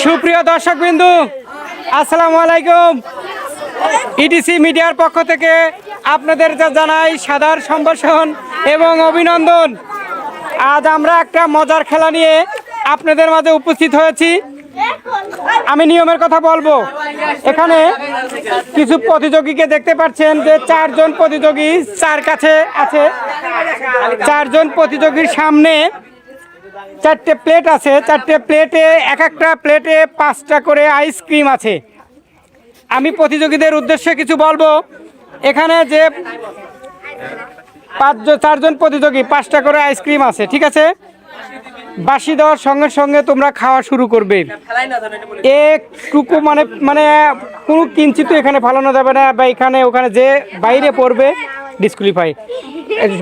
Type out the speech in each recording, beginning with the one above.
সুপ্রিয় দর্শকবৃন্দু, আসসালামু আলাইকুম। ইটিসি মিডিয়ার পক্ষ থেকে আপনাদের জানাই সাদর সম্ভাষণ এবং অভিনন্দন। আজ আমরা একটা মজার খেলা নিয়ে আপনাদের মাঝে উপস্থিত হয়েছি। আমি নিয়মের কথা বলবো। এখানে কিছু প্রতিযোগীকে দেখতে পাচ্ছেন যে 4 জন প্রতিযোগী চার কাছে আছে। 4 জন প্রতিযোগীর সামনে 4টে প্লেট আছে। 4টে প্লেটে একটা প্লেটে 5টা করে আইসক্রিম আছে। আমি প্রতিযোগীদের উদ্দেশ্যে কিছু বলবো। এখানে যে 4 জন প্রতিযোগী 5টা করে আইসক্রিম আছে, ঠিক আছে? বাসি দেওয়ার সঙ্গে সঙ্গে তোমরা খাওয়া শুরু করবে। একটুকু মানে কোনো কিঞ্চিত এখানে ফালানো যাবে না, বা এখানে ওখানে যে বাইরে পড়বে ডিসকোয়ালিফাই।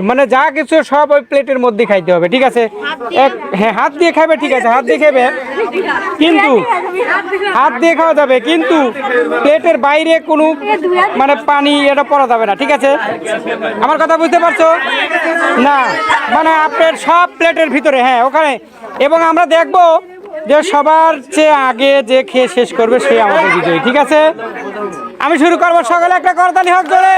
মানে যা কিছু সব ওই প্লেটের মধ্যে খাইতে হবে, ঠিক আছে? হ্যাঁ, হাত দিয়ে খাবে, ঠিক আছে? হাত দিয়ে খাবে, কিন্তু হাত দিয়ে খাওয়া যাবে, কিন্তু প্লেটের বাইরে কোনো মানে পানি এটা পড়া যাবে না, ঠিক আছে? আমার কথা বুঝতে পারছো না? মানে আপনার সব প্লেটের ভিতরে, হ্যাঁ ওখানে। এবং আমরা দেখবো যে সবার চেয়ে আগে যে খেয়ে শেষ করবে সে আমাদের বিজয়ী, ঠিক আছে? আমি শুরু করবো। সকালে একটা করতালি হোক ধরে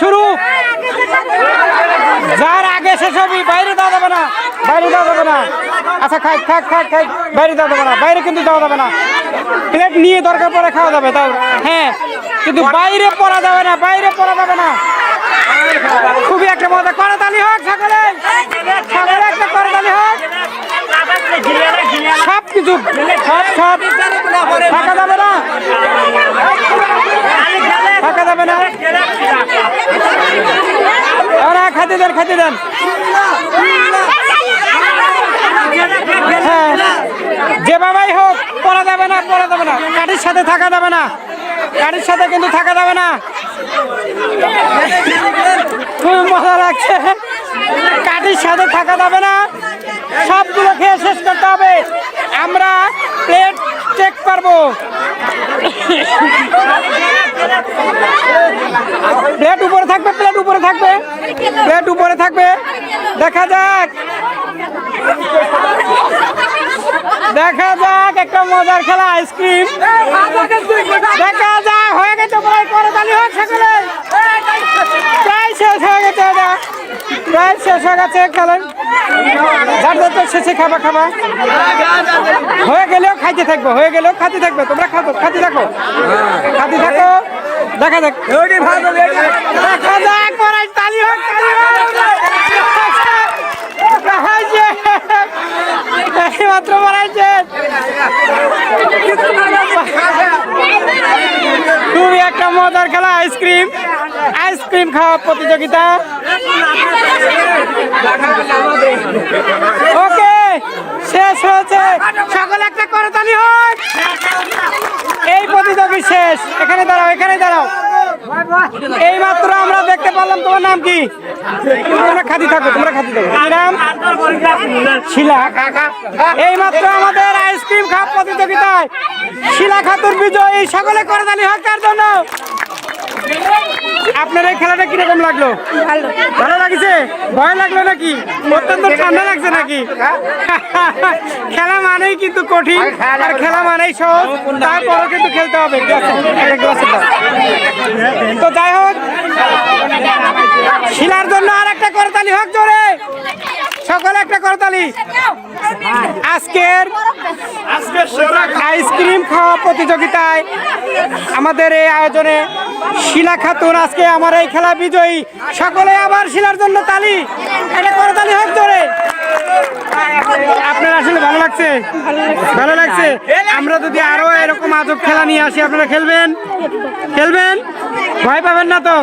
শুরু। যার আগে শেষ হবে বাইরে দেওয়া যাবে না, বাইরে দেওয়া যাবে না। আচ্ছা খাই বাইরে দেওয়া যাবে না, বাইরে কিন্তু দেওয়া যাবে না। প্লেট নিয়ে দরকার পরে খাওয়া যাবে, তাও হ্যাঁ, কিন্তু বাইরে পড়া যাবে না, বাইরে পড়া যাবে না। খুবই একটা মজা। করতালি হোক সকালে, সকালে একটা করতালি হোক। সব কিছু সব থাকা যাবে না, থাকা যাবে না। ওরা খাতে দেন। হ্যাঁ, যে বাবাই হোক পড়া যাবে না, কাঠির সাথে থাকা যাবে না, কাঠির সাথে কিন্তু থাকা যাবে না। খুব মজা লাগছে। কাঠির সাথে থাকা যাবে না, সবগুলো খেয়ে শেষ করতে হবে। আমরা প্লেট চেক করবো। প্লেট উপরে থাকবে, প্লেট উপরে থাকবে, প্লেট উপরে থাকবে। দেখা যাক একটা মজার খেলা আইসক্রিম। দেখা যাক, হয়ে গেছে প্রায়। করতালি হোক সকলে। প্রায় শেষ হয়ে গেছে, প্রায় শেষ হয়ে গেছে খেলেন। যার শেষে খাবা হয়ে গেলেও খাইতে থাকবো, হয়ে গেলেও খাইতে থাকবে। তোমরা খাতে থাকো। দেখা যাক তালি হোক। মাত্র বাড়াইছে। খুবই একটা মজার খেলা আইসক্রিম খাওয়া প্রতিযোগিতা। ওকে, শেষ হয়েছে। সকলে একটা করতালি হোক। এই প্রতিযোগী শেষ। এখানে দাঁড়াও। এই মাত্র আমরা দেখতে পারলাম। তোমার নাম কি? তোমরা খাতি থাকো। নাম শিলা। এই মাত্র আমাদের আইসক্রিম খাওয়া প্রতিযোগিতায় শিলা খাতুন বিজয়ী। সকলে করতালি হোক তার জন্য। আপনার এই খেলাটা কিরকম লাগলো? ভালো লাগছে? ভয় লাগলো নাকি? অত্যন্ত ঠান্ডা লাগছে নাকি? খেলা মানেই কিন্তু কঠিন, আর খেলা মানেই সহজ। তারপরও কিন্তু খেলতে হবে। তো যাই হোক, শিলার জন্য আর একটা করতালি হোক জোরে। সকলে একটা করতালি। আজকের আইসক্রিম খাওয়া প্রতিযোগিতায় আমাদের এই আয়োজনে শিলা খাতুন আজকে আমার এই খেলা বিজয়ী। সকলে আবার শিলার জন্য তালি। একটা করতালি হোক জোরে। আপনার আসলে ভালো লাগছে? আমরা যদি আরো এরকম আজব খেলা নিয়ে আসি, আপনারা খেলবেন? ভয় পাবেন না তো?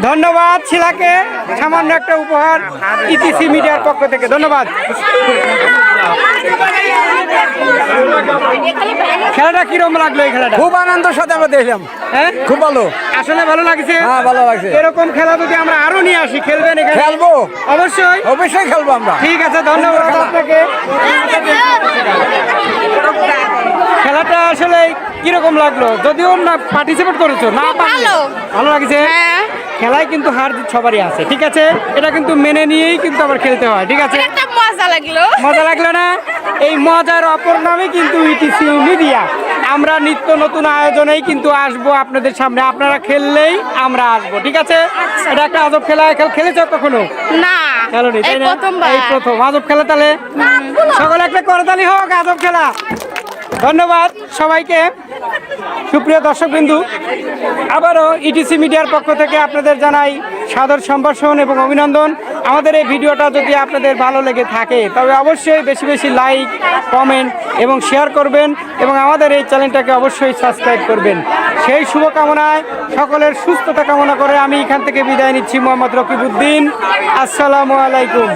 ধন্যবাদ শিলাকে সামান্য একটা উপহার ইটিসি মিডিয়ার পক্ষ থেকে। ধন্যবাদ। খেলাটা কিরকম লাগলো? এই খেলাটা খুব আনন্দের সাথে আমরা দেখলাম। হ্যাঁ, খুব ভালো। আসলে ভালো লাগছে। হ্যাঁ, ভালো লাগছে। এরকম খেলা যদি আমরা আরো নিয়ে আসি, খেলবেন? খেলবো, অবশ্যই খেলবো আমরা। ঠিক আছে, ধন্যবাদ আপনাকে। খেলাটা আসলে কিরকম লাগলো? যদিও না পার্টিসিপেট করেছো, না ভালো লাগছে। খেলায় কিন্তু হার জিত সবারই আছে, ঠিক আছে? এটা কিন্তু মেনে নিয়েই কিন্তু আবার খেলতে হয়, ঠিক আছে? একটা মজা লাগলো। মজা লাগলো না? এই মজার অপর নামে কিন্তু ইটিসি মিডিয়া। আমরা নিত্য নতুন আয়োজনেই কিন্তু আসবো আপনাদের সামনে, আপনারা খেললেই আমরা আসবো, ঠিক আছে? এটা একটা আজব খেলা, খেলেছো কখনো? না, খেলোনি, তাই এই না? প্রথমবার। এই প্রথম আজব খেলা। তাহলে সকলে একটা করতালি হোক আজব খেলা। ধন্যবাদ সবাইকে। সুপ্রিয় দর্শকবৃন্দু, আবারও ইটিসি মিডিয়ার পক্ষ থেকে আপনাদের জানাই সাদর সম্ভাষণ এবং অভিনন্দন। আমাদের এই ভিডিওটা যদি আপনাদের ভালো লেগে থাকে তবে অবশ্যই বেশি বেশি লাইক, কমেন্ট এবং শেয়ার করবেন এবং আমাদের এই চ্যানেলটাকে অবশ্যই সাবস্ক্রাইব করবেন। সেই শুভকামনায় সকলের সুস্থতা কামনা করে আমি এখান থেকে বিদায় নিচ্ছি। মোহাম্মদ রকিবউদ্দিন। আসসালামু আলাইকুম।